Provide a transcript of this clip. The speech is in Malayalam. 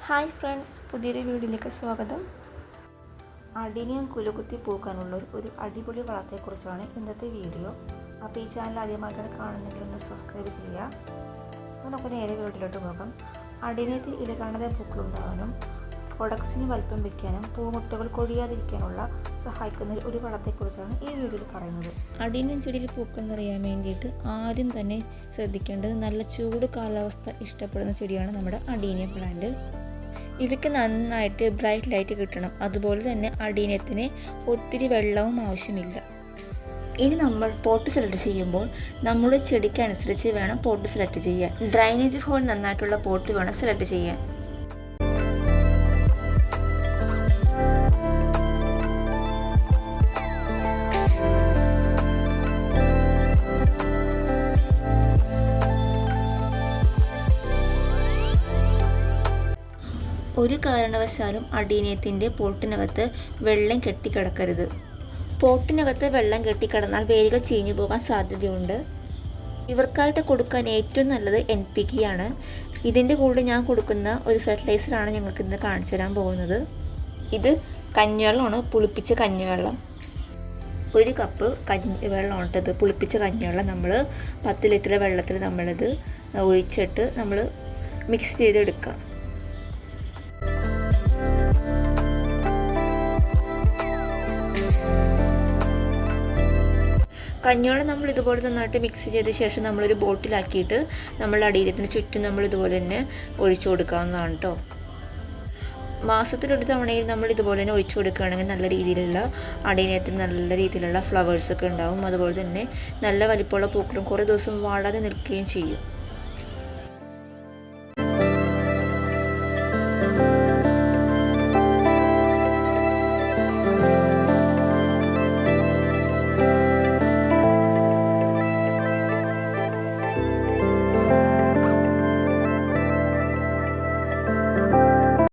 ഹായ് ഫ്രണ്ട്സ്, പുതിയൊരു വീഡിയോയിലേക്ക് സ്വാഗതം. അഡിനിയം കുലുകുത്തി പൂക്കാനുള്ള ഒരു അടിപൊളി വളത്തെക്കുറിച്ചാണ് ഇന്നത്തെ വീഡിയോ. അപ്പോൾ ഈ ചാനൽ ആദ്യമായിട്ടാണ് കാണുന്നെങ്കിൽ ഒന്ന് സബ്സ്ക്രൈബ് ചെയ്യുക. അപ്പോൾ നമുക്ക് നേരെ വീഡിയോയിലോട്ട് പോകാം. അഡിനിയത്തിൽ ഇടകാണാതെ പൂക്കളുണ്ടാകാനും പ്രൊഡക്ട്സിന് വലിപ്പം വയ്ക്കാനും പൂമുട്ടകൾ കൊഴിയാതിരിക്കാനുള്ള സഹായിക്കുന്ന ഒരു വളത്തെക്കുറിച്ചാണ് ഈ വീഡിയോയിൽ പറയുന്നത്. അഡിനിയം ചെടിയിൽ പൂക്കൾ നിറയാൻ വേണ്ടിയിട്ട് ആദ്യം തന്നെ ശ്രദ്ധിക്കേണ്ടത് നല്ല ചൂട് കാലാവസ്ഥ ഇഷ്ടപ്പെടുന്ന ചെടിയാണ് നമ്മുടെ അഡീനിയം പ്ലാന്റ്. ഇവയ്ക്ക് നന്നായിട്ട് ബ്രൈറ്റ് ലൈറ്റ് കിട്ടണം. അതുപോലെ തന്നെ അഡീനിയത്തിന് ഒത്തിരി വെള്ളവും ആവശ്യമില്ല. ഇനി നമ്മൾ പോട്ട് സെലക്ട് ചെയ്യുമ്പോൾ നമ്മുടെ ചെടിക്ക് അനുസരിച്ച് വേണം പോട്ട് സെലക്ട് ചെയ്യാൻ. ഡ്രൈനേജ് ഹോൾ നന്നായിട്ടുള്ള പോട്ട് വേണം സെലക്ട് ചെയ്യാൻ. ഒരു കാരണവശാലും അഡീനിയത്തിൻ്റെ പോട്ടിനകത്ത് വെള്ളം കെട്ടിക്കിടക്കരുത്. പോട്ടിനകത്ത് വെള്ളം കെട്ടിക്കിടന്നാൽ വേരുകൾ ചീഞ്ഞു പോകാൻ സാധ്യതയുണ്ട്. ഇവർക്കായിട്ട് കൊടുക്കാൻ ഏറ്റവും നല്ലത് NPK ആണ്. ഇതിൻ്റെ കൂടെ ഞാൻ കൊടുക്കുന്ന ഒരു ഫെർട്ടിലൈസറാണ് ഞങ്ങൾക്ക് ഇന്ന് കാണിച്ചു തരാൻ പോകുന്നത്. ഇത് കഞ്ഞിവെള്ളമാണ്, പുളിപ്പിച്ച കഞ്ഞിവെള്ളം. 1 കപ്പ് കഞ്ഞിവെള്ളമാണ് ഇത്. പുളിപ്പിച്ച കഞ്ഞിവെള്ളം നമ്മൾ 10 ലിറ്റർ വെള്ളത്തിൽ നമ്മളിത് ഒഴിച്ചിട്ട് നമ്മൾ മിക്സ് ചെയ്തെടുക്കാം. കഞ്ഞിവെള്ളം നമ്മൾ ഇതുപോലെ നന്നായിട്ട് മിക്സ് ചെയ്ത ശേഷം നമ്മളൊരു ബോട്ടിലാക്കിയിട്ട് നമ്മൾ അടിയിലത്തിന് ചുറ്റും നമ്മൾ ഇതുപോലെ തന്നെ ഒഴിച്ചു കൊടുക്കാവുന്നതാണ് കേട്ടോ. മാസത്തിലൊരു തവണയിൽ നമ്മൾ ഇതുപോലെ തന്നെ ഒഴിച്ചു കൊടുക്കുകയാണെങ്കിൽ നല്ല രീതിയിലുള്ള അടീനിയത്തിന് നല്ല രീതിയിലുള്ള ഫ്ലവേഴ്സൊക്കെ ഉണ്ടാവും. അതുപോലെ തന്നെ നല്ല വലിപ്പമുള്ള പൂക്കളും കുറേ ദിവസം വാടാതെ നിൽക്കുകയും ചെയ്യും.